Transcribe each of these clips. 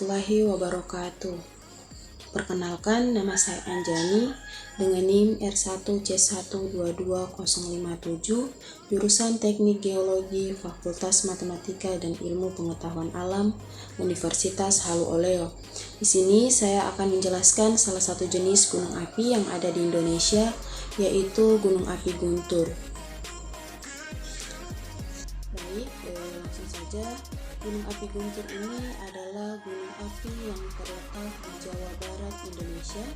warahmatullahi wabarakatuh. Perkenalkan, nama saya Anjani dengan NIM R1C122057, jurusan Teknik Geologi, Fakultas Matematika dan Ilmu Pengetahuan Alam, Universitas Halu Oleo. Di sini saya akan menjelaskan salah satu jenis gunung api yang ada di Indonesia, yaitu Gunung Api Guntur. Baik, langsung saja. Gunung Api Guntur ini adalah gunung api yang terletak di Jawa Barat, Indonesia.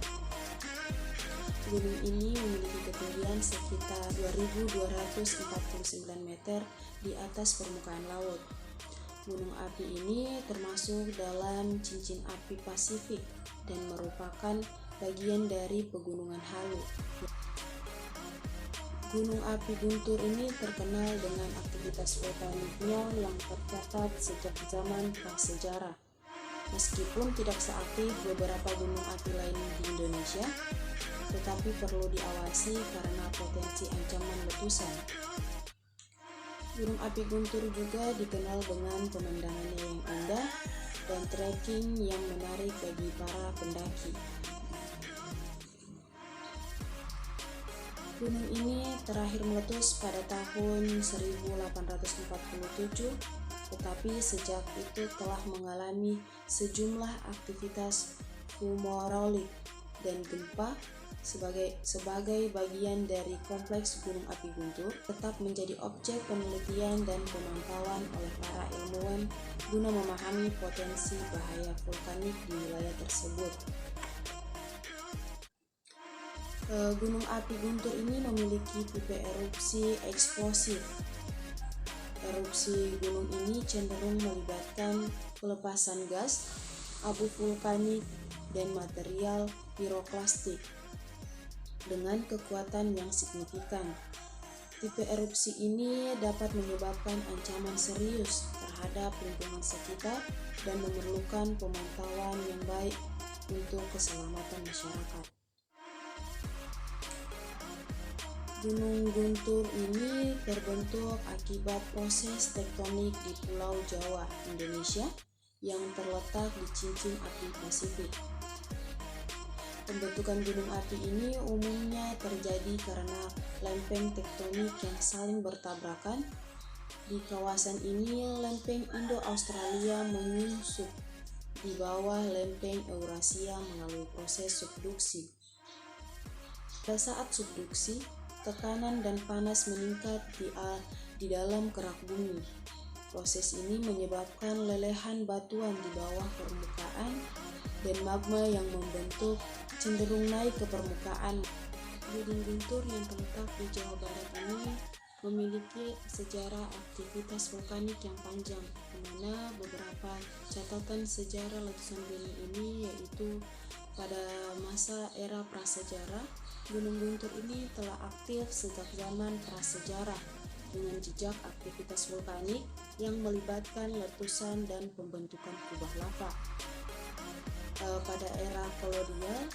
Gunung ini memiliki ketinggian sekitar 2.249 meter di atas permukaan laut. Gunung api ini termasuk dalam cincin api Pasifik dan merupakan bagian dari Pegunungan Halu. Gunung Api Guntur ini terkenal dengan aktivitas vulkaniknya yang tercatat sejak zaman prasejarah. Meskipun tidak seaktif beberapa gunung api lain di Indonesia, tetapi perlu diawasi karena potensi ancaman letusan. Gunung Api Guntur juga dikenal dengan pemandangannya yang indah dan trekking yang menarik bagi para pendaki. Gunung ini terakhir meletus pada tahun 1847, tetapi sejak itu telah mengalami sejumlah aktivitas fumarolik dan gempa sebagai bagian dari kompleks Gunung Api Guntur, tetap menjadi objek penelitian dan pemantauan oleh para ilmuwan guna memahami potensi bahaya vulkanik di wilayah tersebut. Gunung Api Guntur ini memiliki tipe erupsi eksplosif. Erupsi gunung ini cenderung melibatkan pelepasan gas, abu vulkanik, dan material piroklastik dengan kekuatan yang signifikan. Tipe erupsi ini dapat menyebabkan ancaman serius terhadap lingkungan sekitar dan memerlukan pemantauan yang baik untuk keselamatan masyarakat. Gunung Guntur ini terbentuk akibat proses tektonik di Pulau Jawa, Indonesia, yang terletak di cincin api Pasifik. Pembentukan gunung api ini umumnya terjadi karena lempeng tektonik yang saling bertabrakan. Di kawasan ini, lempeng Indo-Australia menyusup di bawah lempeng Eurasia melalui proses subduksi. Pada saat subduksi, tekanan dan panas meningkat di dalam kerak bumi. Proses ini menyebabkan lelehan batuan di bawah permukaan dan magma yang membentuk cenderung naik ke permukaan. Gunung Guntur yang terletak di Jawa Barat ini memiliki sejarah aktivitas vulkanik yang panjang, di mana beberapa catatan sejarah letusan gunung ini yaitu pada masa era prasejarah. Gunung Guntur ini telah aktif sejak zaman prasejarah dengan jejak aktivitas vulkanik yang melibatkan letusan dan pembentukan kubah lava. Pada era kolonial,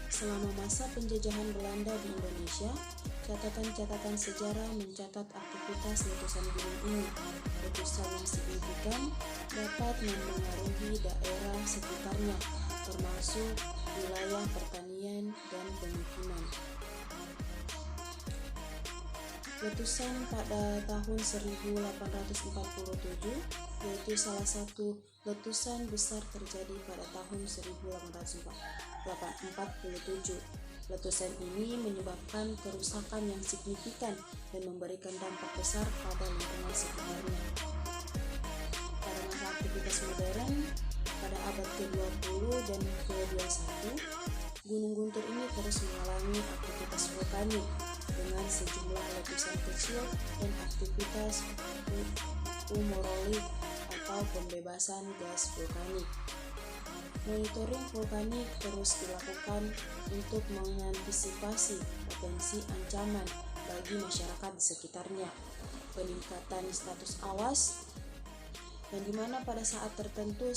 selama masa penjajahan Belanda di Indonesia, catatan-catatan sejarah mencatat aktivitas letusan gunung ini. Letusan yang signifikan dapat memengaruhi daerah sekitarnya, termasuk wilayah pertanian dan pemukiman. Letusan pada tahun 1847 yaitu salah satu letusan besar terjadi pada tahun 1847. Letusan ini menyebabkan kerusakan yang signifikan dan memberikan dampak besar pada lingkungan sekitarnya. Pada masa aktivitas modern, pada abad ke-20 dan ke-21, Gunung Guntur ini terus mengalami aktivitas vulkanik dengan sejumlah letusan kecil dan aktivitas fumarolik atau pembebasan gas vulkanik. Monitoring vulkanik terus dilakukan untuk mengantisipasi potensi ancaman bagi masyarakat di sekitarnya. Peningkatan status awas, yang dimana pada saat tertentu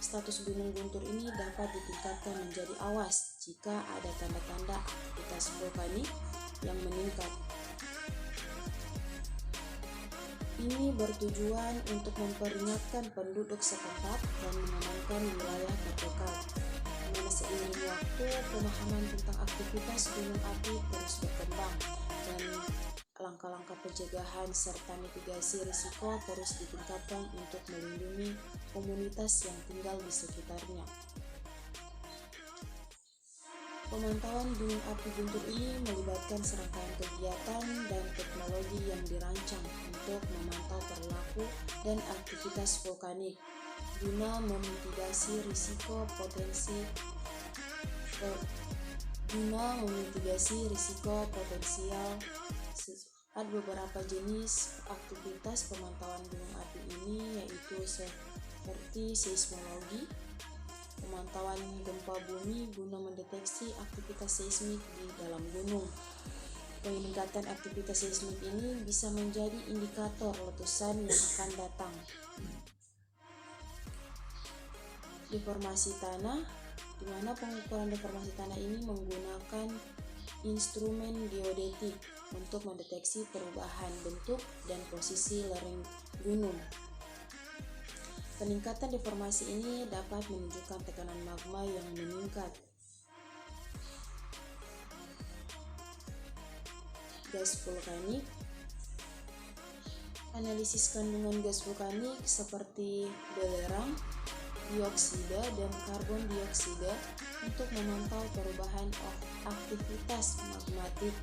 status Gunung Guntur ini dapat ditingkatkan menjadi awas jika ada tanda-tanda aktivitas vulkanik yang meningkat. Ini bertujuan untuk memperingatkan penduduk setempat dan mengamankan wilayah terdekat. Dimana seiring waktu, pemahaman tentang aktivitas gunung api terus berkembang dan langkah-langkah pencegahan serta mitigasi risiko terus ditingkatkan untuk melindungi komunitas yang tinggal di sekitarnya. Pemantauan gunung api Guntur ini melibatkan serangkaian kegiatan dan teknologi yang dirancang untuk memantau perilaku dan aktivitas vulkanik guna memitigasi risiko potensial. Ada beberapa jenis aktivitas pemantauan gunung api ini, yaitu seperti seismologi, pemantauan gempa bumi guna mendeteksi aktivitas seismik di dalam gunung. Peningkatan aktivitas seismik ini bisa menjadi indikator letusan yang akan datang. Deformasi tanah, di mana pengukuran deformasi tanah ini menggunakan instrumen geodetik untuk mendeteksi perubahan bentuk dan posisi lereng gunung. Peningkatan deformasi ini dapat menunjukkan tekanan magma yang meningkat. Gas vulkanik. Analisis kandungan gas vulkanik seperti belerang, dioksida, dan karbon dioksida untuk memantau perubahan aktivitas magmatik,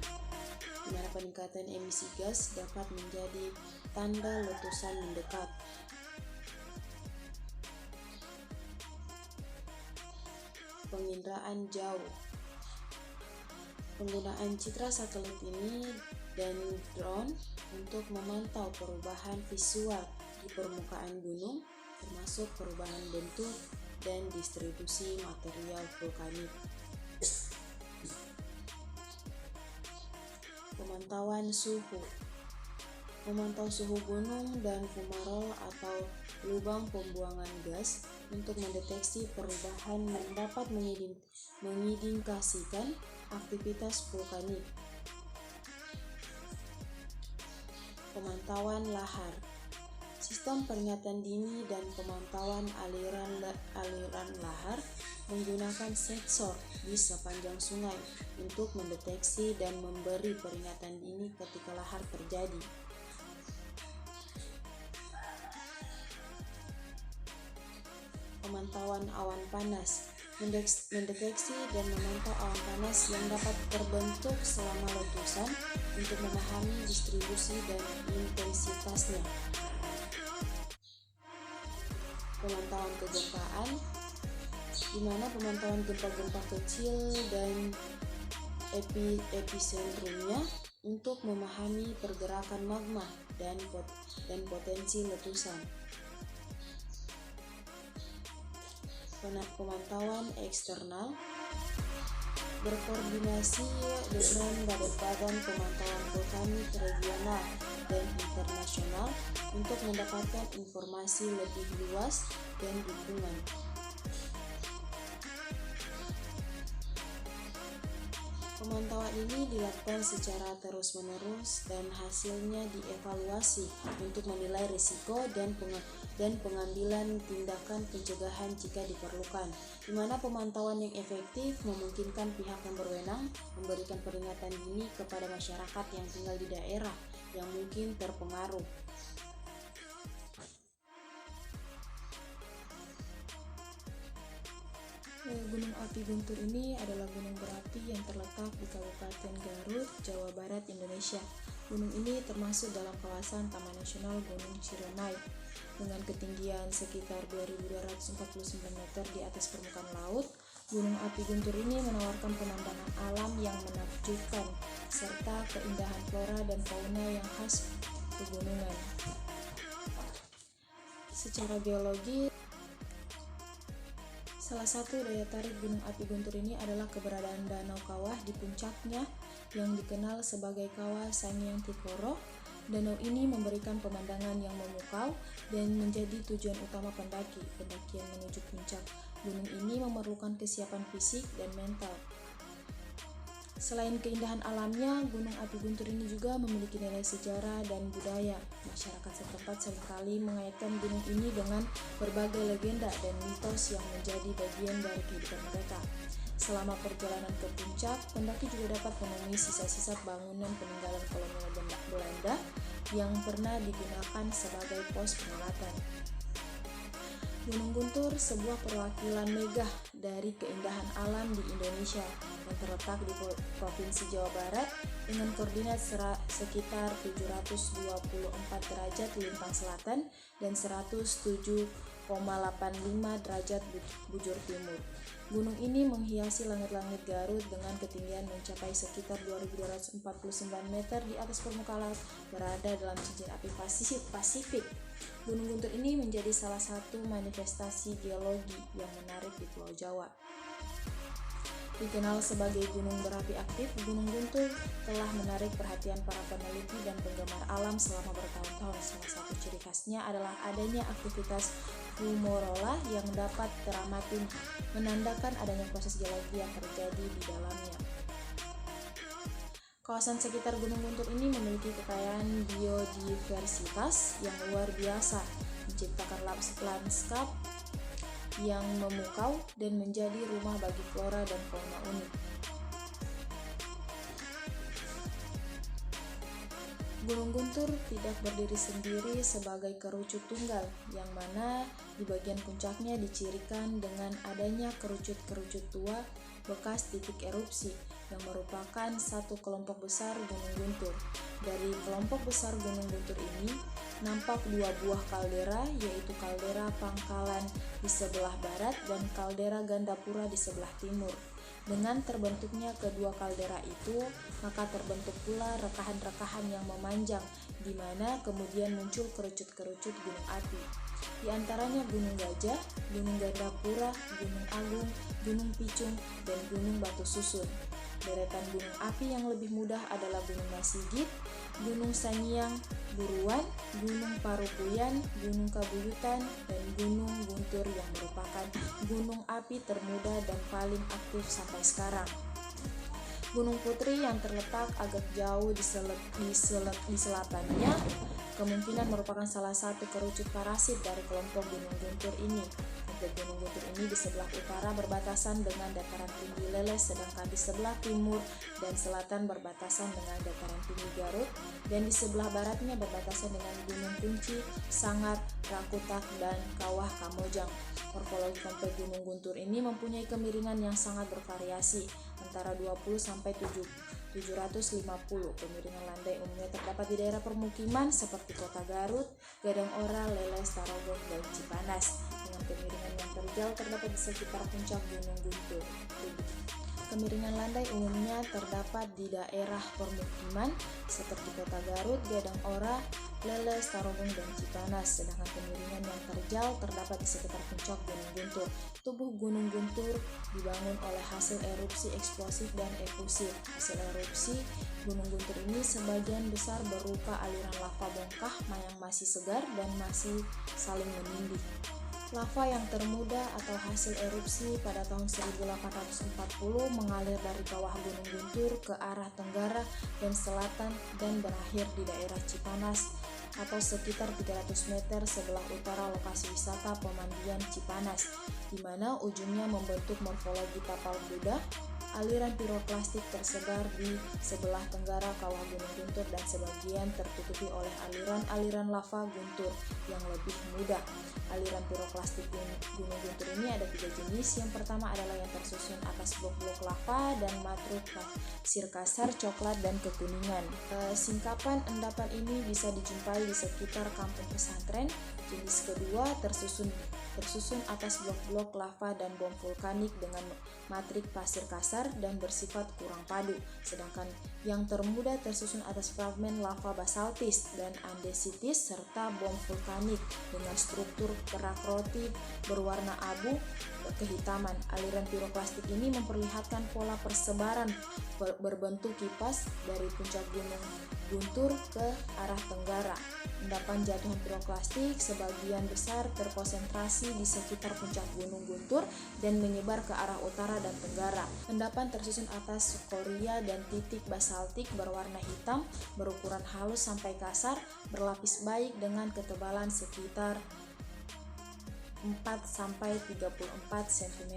di mana peningkatan emisi gas dapat menjadi tanda letusan mendekat. Penginderaan jauh. Penggunaan citra satelit ini dan drone untuk memantau perubahan visual di permukaan gunung, termasuk perubahan bentuk dan distribusi material vulkanik. Pemantauan suhu. Memantau suhu gunung dan fumarole atau lubang pembuangan gas untuk mendeteksi perubahan yang dapat mengindikasikan aktivitas vulkanik. Pemantauan lahar. Sistem peringatan dini dan pemantauan aliran lahar menggunakan sensor di sepanjang sungai untuk mendeteksi dan memberi peringatan dini ketika lahar terjadi. Pemantauan awan panas. Mendeteksi dan memantau awan panas yang dapat terbentuk selama letusan untuk memahami distribusi dan intensitasnya. Pemantauan kegempaan, di mana pemantauan gempa-gempa kecil dan episentrumnya untuk memahami pergerakan magma dan potensi letusan. Pemantauan eksternal, berkoordinasi dengan badan pemantauan vulkanik regional dan internasional untuk mendapatkan informasi lebih luas dan dukungan. Pemantauan ini dilakukan secara terus-menerus dan hasilnya dievaluasi untuk menilai risiko dan pengambilan tindakan pencegahan jika diperlukan, di mana pemantauan yang efektif memungkinkan pihak yang berwenang memberikan peringatan dini kepada masyarakat yang tinggal di daerah yang mungkin terpengaruh. Gunung api Guntur ini adalah gunung berapi yang terletak di Kabupaten Garut, Jawa Barat, Indonesia. Gunung ini termasuk dalam kawasan Taman Nasional Gunung Ciremai dengan ketinggian sekitar 2.249 meter di atas permukaan laut. Gunung api Guntur ini menawarkan pemandangan alam yang menakjubkan serta keindahan flora dan fauna yang khas pegunungan. Secara geologi, salah satu daya tarik Gunung Api Guntur ini adalah keberadaan danau kawah di puncaknya yang dikenal sebagai Kawah Sangiang Tikoro. Danau ini memberikan pemandangan yang memukau dan menjadi tujuan utama pendaki. Pendakian menuju puncak gunung ini memerlukan kesiapan fisik dan mental. Selain keindahan alamnya, Gunung Api Guntur ini juga memiliki nilai sejarah dan budaya. Masyarakat setempat seringkali mengaitkan gunung ini dengan berbagai legenda dan mitos yang menjadi bagian dari kehidupan mereka. Selama perjalanan ke puncak, pendaki juga dapat menemui sisa-sisa bangunan peninggalan kolonial Belanda yang pernah digunakan sebagai pos pengamatan. Gunung Guntur, sebuah perwakilan megah dari keindahan alam di Indonesia yang terletak di Provinsi Jawa Barat dengan koordinat sekitar 724 derajat lintang selatan dan 107,85 derajat bujur timur. Gunung ini menghiasi langit-langit Garut dengan ketinggian mencapai sekitar 2.249 meter di atas permukaan laut, berada dalam cincin api Pasifik. Gunung Guntur ini menjadi salah satu manifestasi geologi yang menarik di Pulau Jawa. Dikenal sebagai gunung berapi aktif, Gunung Guntur telah menarik perhatian para peneliti dan penggemar alam selama bertahun-tahun. Salah satu ciri khasnya adalah adanya aktivitas fumarola yang dapat teramati, menandakan adanya proses geologi yang terjadi di dalamnya. Kawasan sekitar Gunung Guntur ini memiliki kekayaan biodiversitas yang luar biasa, menciptakan lanskap yang memukau dan menjadi rumah bagi flora dan fauna unik. Gunung Guntur tidak berdiri sendiri sebagai kerucut tunggal, yang mana di bagian puncaknya dicirikan dengan adanya kerucut-kerucut tua bekas titik erupsi yang merupakan satu kelompok besar Gunung Guntur. Dari kelompok besar Gunung Guntur ini nampak dua buah kaldera, yaitu kaldera Pangkalan di sebelah barat dan kaldera Gandapura di sebelah timur. Dengan terbentuknya kedua kaldera itu, maka terbentuk pula rekahan-rekahan yang memanjang, di mana kemudian muncul kerucut-kerucut gunung api. Di antaranya Gunung Gajah, Gunung Gandapura, Gunung Agung, Gunung Picung, dan Gunung Batu Susun. Deretan gunung api yang lebih mudah adalah Gunung Masigit, Gunung Sangiang, Buruan, Gunung Parupuyan, Gunung Kabuyutan, dan Gunung Guntur yang merupakan gunung api termuda dan paling aktif sampai sekarang. Gunung Putri yang terletak agak jauh di selatannya kemungkinan merupakan salah satu kerucut parasit dari kelompok Gunung Guntur ini. Untuk Gunung Guntur ini di sebelah utara berbatasan dengan dataran tinggi Leles, sedangkan di sebelah timur dan selatan berbatasan dengan dataran tinggi Garut, dan di sebelah baratnya berbatasan dengan Gunung Kunci, Sangat, Rakutak, dan Kawah Kamojang. Morfologi kompleks Gunung Guntur ini mempunyai kemiringan yang sangat bervariasi, antara 20 sampai 750. Kemiringan landai umumnya terdapat di daerah permukiman seperti Kota Garut, Gadang Ora, Leles, Tarogong, dan Cipanas. Dengan kemiringan yang terjal terdapat di sekitar puncak Gunung Guntur. Kemiringan landai umumnya terdapat di daerah permukiman seperti Kota Garut, Gadang Ora, Leles, Tarogong, dan Cipanas. Sedangkan kemiringan yang terjal terdapat di sekitar puncak Gunung Guntur. Tubuh Gunung Guntur dibangun oleh hasil erupsi eksplosif dan efusif. Hasil erupsi Gunung Guntur ini sebagian besar berupa aliran lava bongkah yang masih segar dan masih saling menindih. Lava yang termuda atau hasil erupsi pada tahun 1840 mengalir dari kawah Gunung Guntur ke arah tenggara dan selatan dan berakhir di daerah Cipanas atau sekitar 300 meter sebelah utara lokasi wisata pemandian Cipanas, di mana ujungnya membentuk morfologi tapal Buddha. Aliran piroklastik tersebar di sebelah tenggara kawah Gunung Guntur dan sebagian tertutupi oleh aliran-aliran lava Guntur yang lebih muda. Aliran piroklastik Gunung Guntur ini ada 3 jenis. Yang pertama adalah yang tersusun atas blok-blok lava dan matruk pasir kasar, coklat, dan kekuningan. Singkapan endapan ini bisa dijumpai di sekitar kampung pesantren. Jenis kedua tersusun atas blok-blok lava dan bom vulkanik dengan matrik pasir kasar dan bersifat kurang padu. Sedangkan yang termuda tersusun atas fragmen lava basaltis dan andesitis serta bom vulkanik dengan struktur kerak roti berwarna abu kehitaman. Aliran piroklastik ini memperlihatkan pola persebaran berbentuk kipas dari puncak Gunung Guntur ke arah tenggara. Endapan jatuhan piroklastik sebagian besar terkonsentrasi di sekitar puncak Gunung Guntur dan menyebar ke arah utara dan tenggara. Endapan tersusun atas skoria dan titik basaltik berwarna hitam, berukuran halus sampai kasar, berlapis baik dengan ketebalan sekitar 4-34 cm.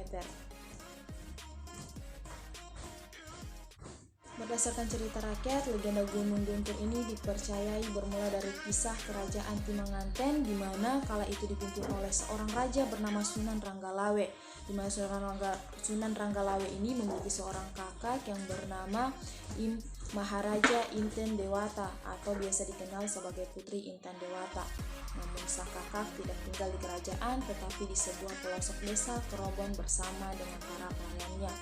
Berdasarkan cerita rakyat, legenda Gunung Guntur ini dipercayai bermula dari kisah kerajaan Timanganten, di mana kala itu dipimpin oleh seorang raja bernama Sunan Ranggalawe. Di mana Sunan Ranggalawe ini memiliki seorang kakak yang bernama Maharaja Inten Dewata atau biasa dikenal sebagai Putri Intan Dewata. Namun sang kakak tidak tinggal di kerajaan tetapi di sebuah pelosok desa Kerobon bersama dengan para pelayannya.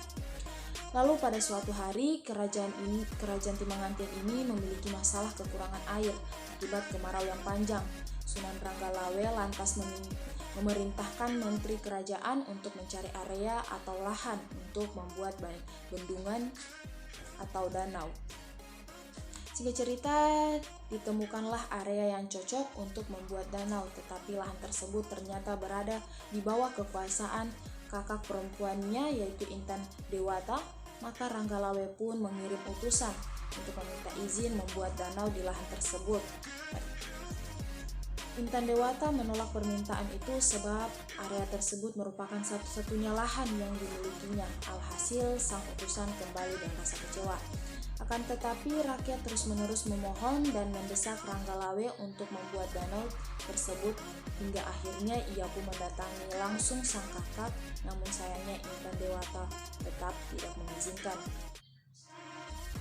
Lalu pada suatu hari kerajaan Timanganten ini memiliki masalah kekurangan air akibat kemarau yang panjang. Sunan Ranggalawe lantas memerintahkan menteri kerajaan untuk mencari area atau lahan untuk membuat bendungan atau danau. Singkat cerita, ditemukanlah area yang cocok untuk membuat danau, tetapi lahan tersebut ternyata berada di bawah kekuasaan kakak perempuannya yaitu Intan Dewata. Maka Ranggalawe pun mengirim utusan untuk meminta izin membuat danau di lahan tersebut. Intan Dewata menolak permintaan itu sebab area tersebut merupakan satu-satunya lahan yang dimilikinya. Alhasil sang utusan kembali dengan rasa kecewa. Akan tetapi rakyat terus-menerus memohon dan mendesak Ranggalawe untuk membuat danau tersebut hingga akhirnya ia pun mendatangi langsung sang kakak, namun sayangnya Intan Dewata tetap tidak mengizinkan.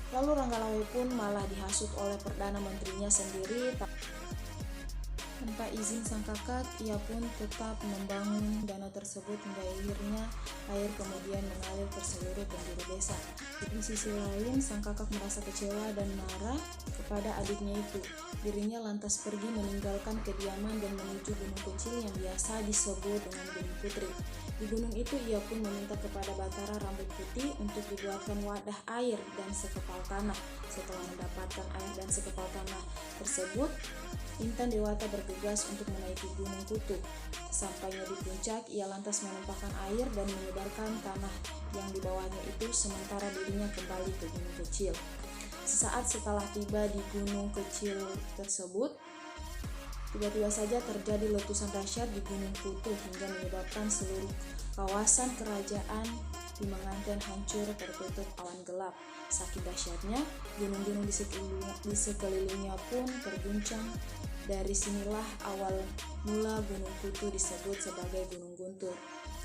Lalu Ranggalawe pun malah dihasut oleh Perdana Menterinya sendiri. Tanpa izin sang kakak, ia pun tetap membangun danau tersebut hingga akhirnya air kemudian mengalir ke seluruh penjuru desa. Di sisi lain, sang kakak merasa kecewa dan marah kepada adiknya itu. Dirinya lantas pergi meninggalkan kediaman dan menuju gunung kecil yang biasa disebut dengan Gunung Putri. Di gunung itu ia pun meminta kepada Batara Rambut Putih untuk dibuatkan wadah air dan sekepal tanah. Setelah mendapatkan air dan sekepal tanah tersebut, Intan Dewata bergegas untuk menaiki Gunung Kutu. Sesampainya di puncak, ia lantas menumpahkan air dan menyebarkan tanah yang di bawahnya itu, sementara dirinya kembali ke gunung kecil. Sesaat setelah tiba di gunung kecil tersebut, tiba-tiba saja terjadi letusan dahsyat di Gunung Kutu hingga menyebabkan seluruh kawasan kerajaan Timanganten hancur tertutup awan gelap. Saking dahsyatnya, gunung-gunung di sekelilingnya pun terguncang. Dari sinilah awal mula Gunung Kutu disebut sebagai Gunung Guntur,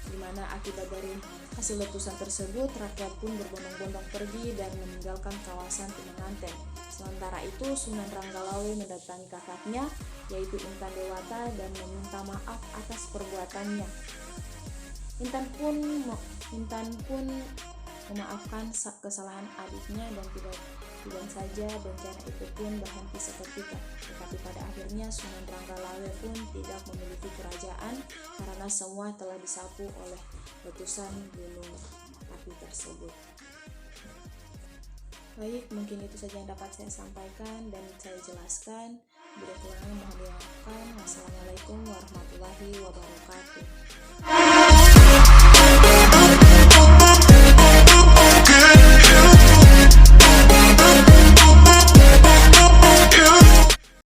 di mana akibat dari hasil letusan tersebut rakyat pun berbondong-bondong pergi dan meninggalkan kawasan Timanganten. Sementara itu Sunan Ranggalawe mendatangi kakaknya yaitu Intan Dewata dan meminta maaf atas perbuatannya. Intan pun memaafkan kesalahan adiknya dan tiba saja bencana itu pun berhenti seketika. Tetapi pada akhirnya Sunan Ranggalawe pun tidak memiliki kerajaan karena semua telah disapu oleh letusan gunung api tersebut. Baik, mungkin itu saja yang dapat saya sampaikan dan saya jelaskan. Bila kurangnya mohon dimaafkan. Wassalamualaikum warahmatullahi wabarakatuh.